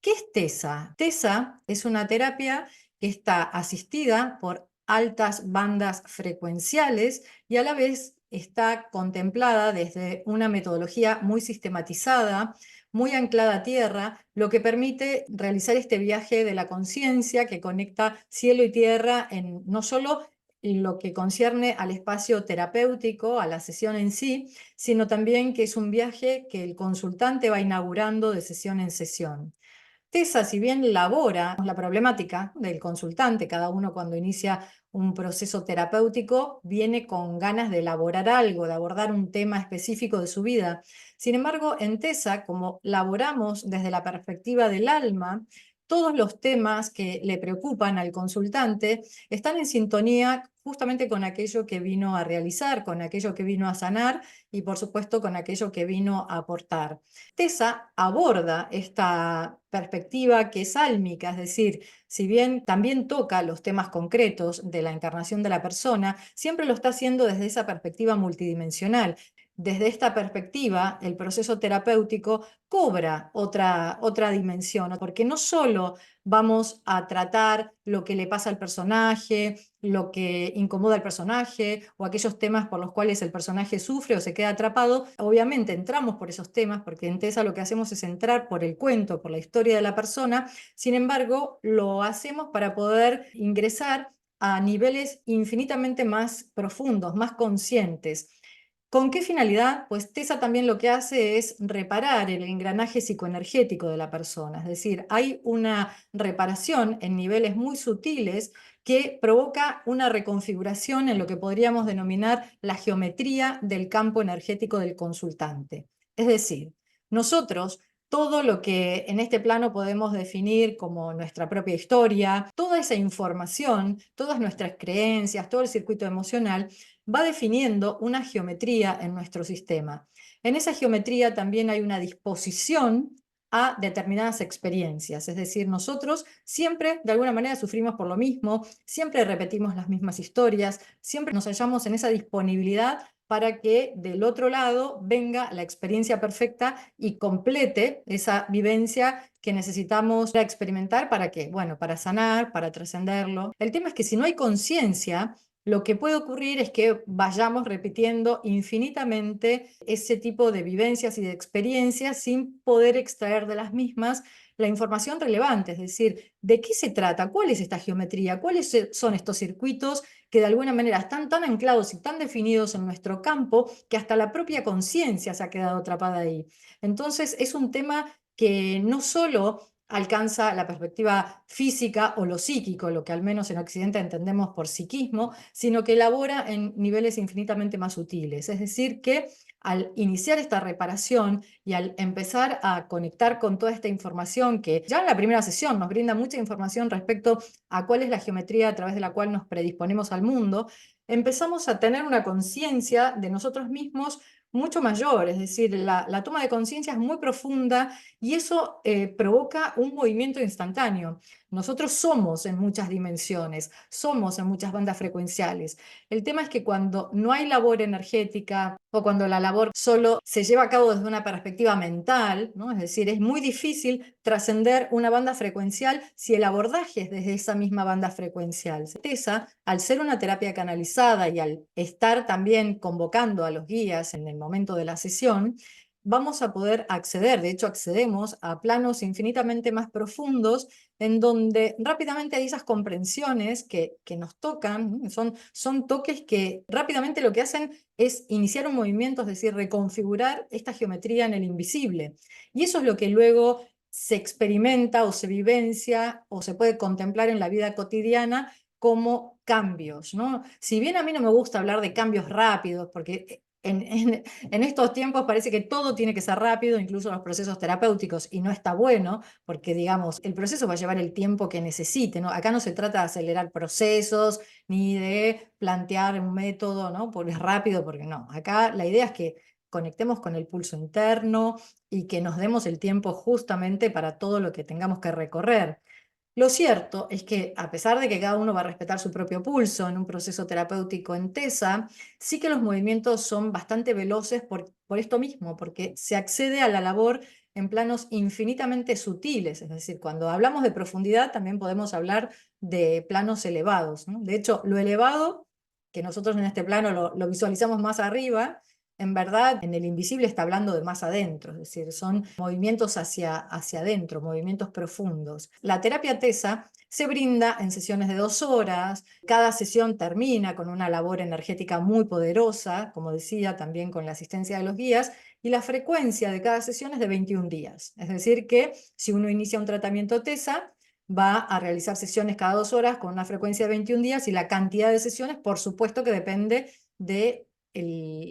¿Qué es TESA? TESA es una terapia que está asistida por altas bandas frecuenciales y a la vez está contemplada desde una metodología muy sistematizada, muy anclada a tierra, lo que permite realizar este viaje de la conciencia que conecta cielo y tierra en no solo lo que concierne al espacio terapéutico, a la sesión en sí, sino también que es un viaje que el consultante va inaugurando de sesión en sesión. TESA, si bien elabora la problemática del consultante, cada uno cuando inicia un proceso terapéutico viene con ganas de elaborar algo, de abordar un tema específico de su vida. Sin embargo, en TESA, como laboramos desde la perspectiva del alma, todos los temas que le preocupan al consultante están en sintonía justamente con aquello que vino a realizar, con aquello que vino a sanar y por supuesto con aquello que vino a aportar. TESA aborda esta perspectiva que es álmica, es decir, si bien también toca los temas concretos de la encarnación de la persona, siempre lo está haciendo desde esa perspectiva multidimensional. Desde esta perspectiva, el proceso terapéutico cobra otra dimensión, porque no solo vamos a tratar lo que le pasa al personaje, lo que incomoda al personaje o aquellos temas por los cuales el personaje sufre o se queda atrapado. Obviamente entramos por esos temas porque en TESA lo que hacemos es entrar por el cuento, por la historia de la persona. Sin embargo, lo hacemos para poder ingresar a niveles infinitamente más profundos, más conscientes. ¿Con qué finalidad? Pues TESA también lo que hace es reparar el engranaje psicoenergético de la persona, es decir, hay una reparación en niveles muy sutiles que provoca una reconfiguración en lo que podríamos denominar la geometría del campo energético del consultante. Es decir, nosotros, todo lo que en este plano podemos definir como nuestra propia historia, toda esa información, todas nuestras creencias, todo el circuito emocional, va definiendo una geometría en nuestro sistema. En esa geometría también hay una disposición a determinadas experiencias, es decir, nosotros siempre de alguna manera sufrimos por lo mismo, siempre repetimos las mismas historias, siempre nos hallamos en esa disponibilidad para que del otro lado venga la experiencia perfecta y complete esa vivencia que necesitamos experimentar para qué, bueno, para sanar, para trascenderlo. El tema es que si no hay conciencia, lo que puede ocurrir es que vayamos repitiendo infinitamente ese tipo de vivencias y de experiencias sin poder extraer de las mismas la información relevante, es decir, ¿de qué se trata? ¿Cuál es esta geometría? ¿Cuáles son estos circuitos que de alguna manera están tan anclados y tan definidos en nuestro campo que hasta la propia conciencia se ha quedado atrapada ahí? Entonces, es un tema que no solo alcanza la perspectiva física o lo psíquico, lo que al menos en Occidente entendemos por psiquismo, sino que elabora en niveles infinitamente más sutiles. Es decir, que al iniciar esta reparación y al empezar a conectar con toda esta información que ya en la primera sesión nos brinda mucha información respecto a cuál es la geometría a través de la cual nos predisponemos al mundo, empezamos a tener una conciencia de nosotros mismos mucho mayor, es decir, la toma de conciencia es muy profunda y eso provoca un movimiento instantáneo. Nosotros somos en muchas dimensiones, somos en muchas bandas frecuenciales. El tema es que cuando no hay labor energética o cuando la labor solo se lleva a cabo desde una perspectiva mental, ¿no? Es decir, es muy difícil trascender una banda frecuencial si el abordaje es desde esa misma banda frecuencial. TESA, al ser una terapia canalizada y al estar también convocando a los guías en el momento de la sesión, vamos a poder acceder, de hecho accedemos a planos infinitamente más profundos en donde rápidamente hay esas comprensiones que nos tocan, ¿no? Son toques que rápidamente lo que hacen es iniciar un movimiento, es decir, reconfigurar esta geometría en el invisible. Y eso es lo que luego se experimenta o se vivencia o se puede contemplar en la vida cotidiana como cambios, ¿no? Si bien a mí no me gusta hablar de cambios rápidos, porque en estos tiempos parece que todo tiene que ser rápido, incluso los procesos terapéuticos, y no está bueno, porque digamos, el proceso va a llevar el tiempo que necesite, ¿no? Acá no se trata de acelerar procesos, ni de plantear un método, ¿no? Porque es rápido, porque no. Acá la idea es que conectemos con el pulso interno y que nos demos el tiempo justamente para todo lo que tengamos que recorrer. Lo cierto es que, a pesar de que cada uno va a respetar su propio pulso en un proceso terapéutico en TESA, sí que los movimientos son bastante veloces por esto mismo, porque se accede a la labor en planos infinitamente sutiles, es decir, cuando hablamos de profundidad también podemos hablar de planos elevados, ¿no? De hecho, lo elevado, que nosotros en este plano lo visualizamos más arriba, en verdad en el invisible está hablando de más adentro, es decir, son movimientos hacia adentro, movimientos profundos. La terapia TESA se brinda en sesiones de 2 horas, cada sesión termina con una labor energética muy poderosa, como decía, también con la asistencia de los guías, y la frecuencia de cada sesión es de 21 días. Es decir, que si uno inicia un tratamiento TESA, va a realizar sesiones cada 2 horas con una frecuencia de 21 días y la cantidad de sesiones, por supuesto que depende de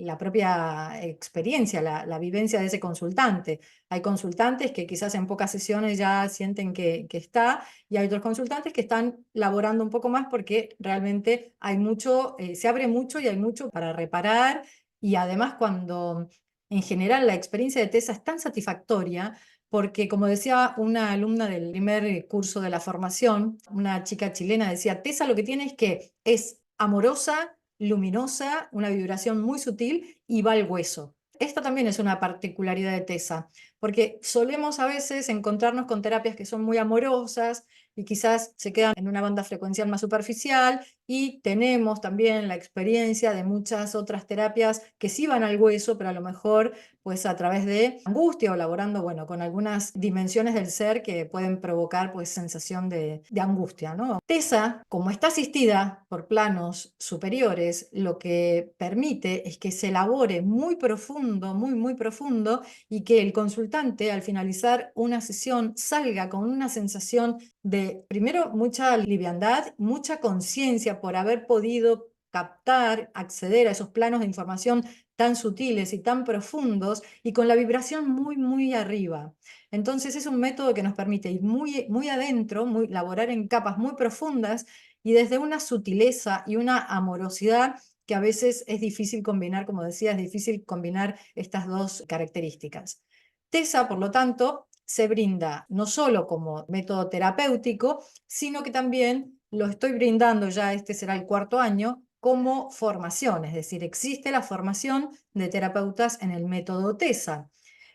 la propia experiencia, la vivencia de ese consultante. Hay consultantes que quizás en pocas sesiones ya sienten que está, y hay otros consultantes que están laborando un poco más porque realmente hay mucho, se abre mucho y hay mucho para reparar, y además cuando en general la experiencia de TESA es tan satisfactoria, porque como decía una alumna del primer curso de la formación, una chica chilena decía, TESA lo que tiene es que es amorosa, luminosa, una vibración muy sutil y va al hueso. Esta también es una particularidad de TESA, porque solemos a veces encontrarnos con terapias que son muy amorosas y quizás se quedan en una banda frecuencial más superficial, y tenemos también la experiencia de muchas otras terapias que sí van al hueso, pero a lo mejor pues a través de angustia o laborando, bueno, con algunas dimensiones del ser que pueden provocar pues sensación de angustia, ¿no? TESA, como está asistida por planos superiores, lo que permite es que se elabore muy profundo, muy profundo, y que el consultante al finalizar una sesión salga con una sensación de, primero, mucha liviandad, mucha conciencia por haber podido captar, acceder a esos planos de información tan sutiles y tan profundos y con la vibración muy arriba. Entonces es un método que nos permite ir muy adentro, laborar en capas muy profundas y desde una sutileza y una amorosidad que a veces es difícil combinar, como decía, es difícil combinar estas dos características. TESA, por lo tanto, se brinda no solo como método terapéutico, sino que también lo estoy brindando, ya este será el 4.º, como formación, es decir, existe la formación de terapeutas en el método TESA.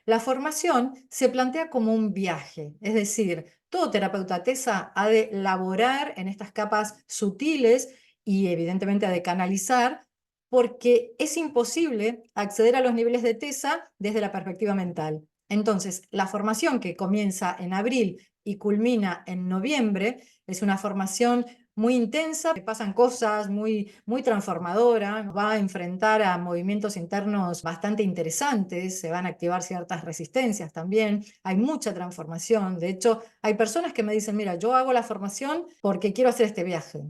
La formación se plantea como un viaje, es decir, todo terapeuta TESA ha de laborar en estas capas sutiles y evidentemente ha de canalizar, porque es imposible acceder a los niveles de TESA desde la perspectiva mental. Entonces, la formación que comienza en abril y culmina en noviembre es una formación muy intensa, que pasan cosas muy transformadoras, va a enfrentar a movimientos internos bastante interesantes, se van a activar ciertas resistencias también, hay mucha transformación. De hecho, hay personas que me dicen, mira, yo hago la formación porque quiero hacer este viaje.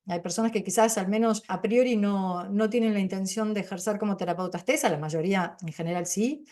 Hay personas que quizás al menos a priori no tienen la intención de ejercer como terapeutas TESA, la mayoría en general sí,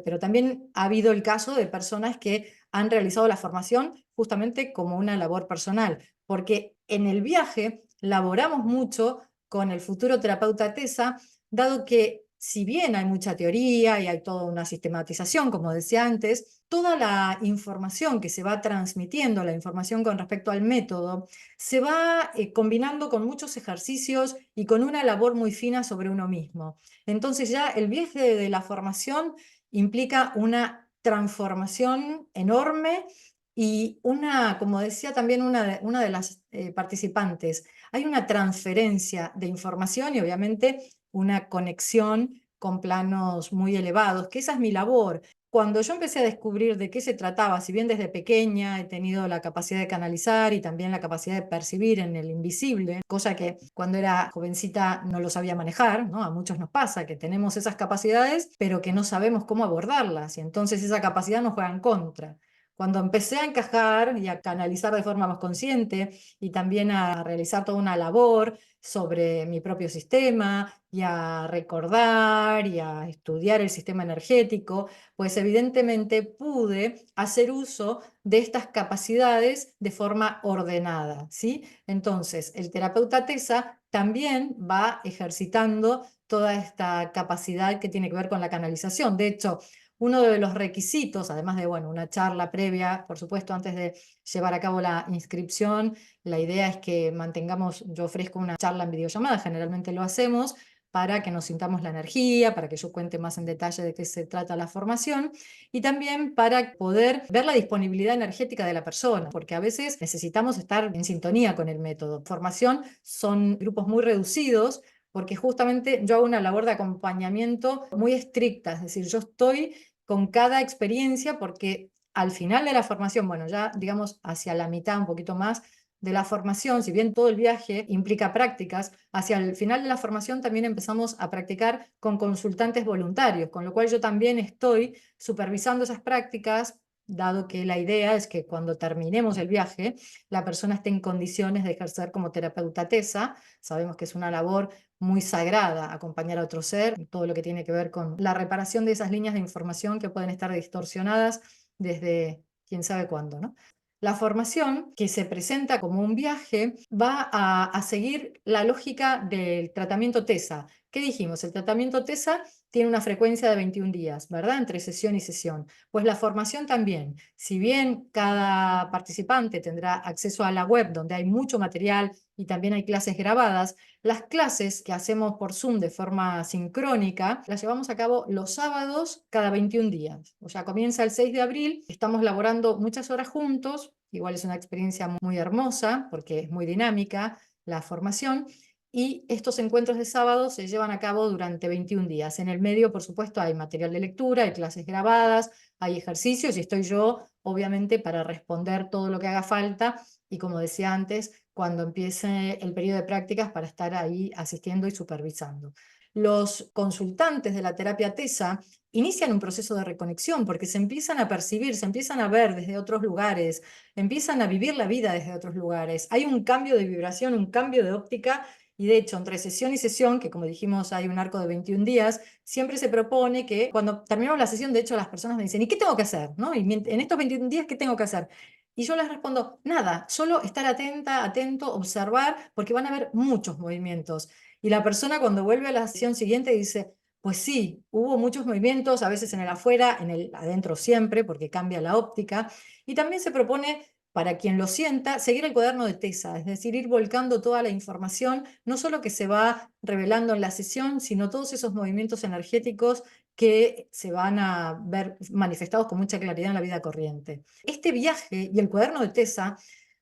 pero también ha habido el caso de personas que han realizado la formación justamente como una labor personal, porque en el viaje laboramos mucho con el futuro terapeuta TESA, dado que si bien hay mucha teoría y hay toda una sistematización, como decía antes, toda la información que se va transmitiendo, la información con respecto al método, se va combinando con muchos ejercicios y con una labor muy fina sobre uno mismo. Entonces ya el viaje de la formación implica una transformación enorme y una, como decía también una de las participantes, hay una transferencia de información y obviamente una conexión con planos muy elevados, que esa es mi labor. Cuando yo empecé a descubrir de qué se trataba, si bien desde pequeña he tenido la capacidad de canalizar y también la capacidad de percibir en el invisible, cosa que cuando era jovencita no lo sabía manejar, ¿no? A muchos nos pasa que tenemos esas capacidades, pero que no sabemos cómo abordarlas, y entonces esa capacidad nos juega en contra. Cuando empecé a encajar y a canalizar de forma más consciente y también a realizar toda una labor sobre mi propio sistema y a recordar y a estudiar el sistema energético, pues evidentemente pude hacer uso de estas capacidades de forma ordenada, ¿sí? Entonces, el terapeuta TESA también va ejercitando toda esta capacidad que tiene que ver con la canalización. De hecho, uno de los requisitos, además de, bueno, una charla previa, por supuesto, antes de llevar a cabo la inscripción, la idea es que mantengamos, yo ofrezco una charla en videollamada, generalmente lo hacemos, para que nos sintamos la energía, para que yo cuente más en detalle de qué se trata la formación y también para poder ver la disponibilidad energética de la persona, porque a veces necesitamos estar en sintonía con el método. Formación son grupos muy reducidos porque justamente yo hago una labor de acompañamiento muy estricta, es decir, yo estoy con cada experiencia porque al final de la formación, bueno, ya digamos hacia la mitad, un poquito más, de la formación, si bien todo el viaje implica prácticas, hacia el final de la formación también empezamos a practicar con consultantes voluntarios, con lo cual yo también estoy supervisando esas prácticas, dado que la idea es que cuando terminemos el viaje, la persona esté en condiciones de ejercer como terapeuta TESA. Sabemos que es una labor muy sagrada acompañar a otro ser, todo lo que tiene que ver con la reparación de esas líneas de información que pueden estar distorsionadas desde quién sabe cuándo, ¿no? La formación, que se presenta como un viaje, va a seguir la lógica del tratamiento TESA. ¿Qué dijimos? El tratamiento TESA tiene una frecuencia de 21 días, ¿verdad? Entre sesión y sesión. Pues la formación también. Si bien cada participante tendrá acceso a la web donde hay mucho material y también hay clases grabadas, las clases que hacemos por Zoom de forma sincrónica las llevamos a cabo los sábados cada 21 días. O sea, comienza el 6 de abril, estamos laborando muchas horas juntos, igual es una experiencia muy hermosa porque es muy dinámica la formación. Y estos encuentros de sábado se llevan a cabo durante 21 días. En el medio, por supuesto, hay material de lectura, hay clases grabadas, hay ejercicios y estoy yo, obviamente, para responder todo lo que haga falta y, como decía antes, cuando empiece el periodo de prácticas para estar ahí asistiendo y supervisando. Los consultantes de la terapia TESA inician un proceso de reconexión porque se empiezan a percibir, se empiezan a ver desde otros lugares, empiezan a vivir la vida desde otros lugares. Hay un cambio de vibración, un cambio de óptica y de hecho entre sesión y sesión, que como dijimos hay un arco de 21 días, siempre se propone que cuando terminamos la sesión, de hecho las personas me dicen, ¿y qué tengo que hacer? ¿No? Y en estos 21 días, ¿qué tengo que hacer? Y yo les respondo, nada, solo estar atenta, atento, observar, porque van a haber muchos movimientos. Y la persona cuando vuelve a la sesión siguiente dice, pues sí, hubo muchos movimientos, a veces en el afuera, en el adentro siempre, porque cambia la óptica. Y también se propone, para quien lo sienta, seguir el cuaderno de TESA, es decir, ir volcando toda la información, no solo que se va revelando en la sesión, sino todos esos movimientos energéticos que se van a ver manifestados con mucha claridad en la vida corriente. Este viaje y el cuaderno de TESA,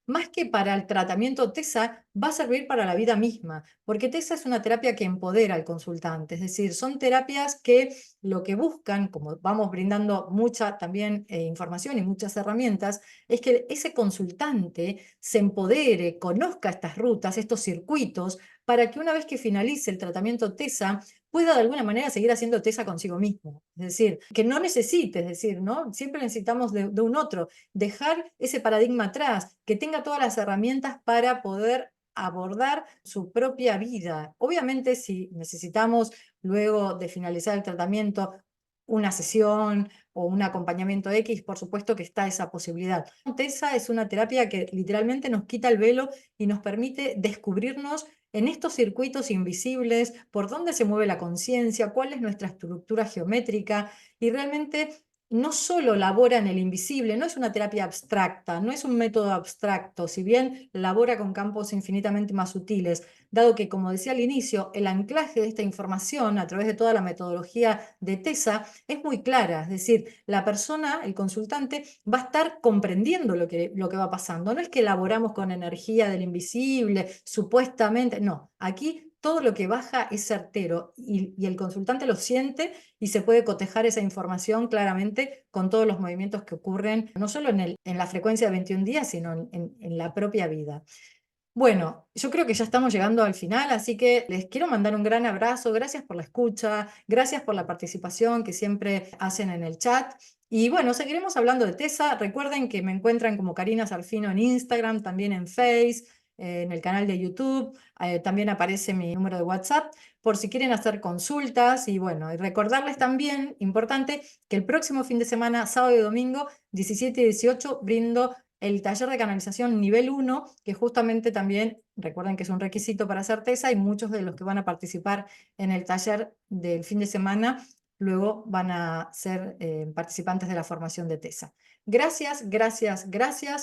más que para el tratamiento TESA, va a servir para la vida misma, porque TESA es una terapia que empodera al consultante, es decir, son terapias que lo que buscan, como vamos brindando mucha también información y muchas herramientas, es que ese consultante se empodere, conozca estas rutas, estos circuitos, para que una vez que finalice el tratamiento TESA, pueda de alguna manera seguir haciendo TESA consigo mismo. Es decir, que no necesite, es decir, ¿no? Siempre necesitamos de un otro, dejar ese paradigma atrás, que tenga todas las herramientas para poder abordar su propia vida. Obviamente, si necesitamos, luego de finalizar el tratamiento, una sesión o un acompañamiento X, por supuesto que está esa posibilidad. TESA es una terapia que literalmente nos quita el velo y nos permite descubrirnos en estos circuitos invisibles, por dónde se mueve la conciencia, cuál es nuestra estructura geométrica y realmente no solo labora en el invisible, no es una terapia abstracta, no es un método abstracto, si bien labora con campos infinitamente más sutiles, dado que, como decía al inicio, el anclaje de esta información a través de toda la metodología de TESA es muy clara, es decir, la persona, el consultante, va a estar comprendiendo lo que va pasando. No es que elaboramos con energía del invisible, supuestamente, no, aquí todo lo que baja es certero y el consultante lo siente y se puede cotejar esa información claramente con todos los movimientos que ocurren, no solo en la frecuencia de 21 días, sino en la propia vida. Bueno, yo creo que ya estamos llegando al final, así que les quiero mandar un gran abrazo. Gracias por la escucha, gracias por la participación que siempre hacen en el chat. Y bueno, seguiremos hablando de TESA. Recuerden que me encuentran como Karina Sarfino en Instagram, también en Face, en el canal de YouTube. También aparece mi número de WhatsApp por si quieren hacer consultas. Y bueno, y recordarles también, importante, que el próximo fin de semana, sábado y domingo, 17 y 18, brindo el taller de canalización nivel 1, que justamente también, recuerden que es un requisito para hacer TESA y muchos de los que van a participar en el taller del fin de semana luego van a ser participantes de la formación de TESA. Gracias, gracias, gracias.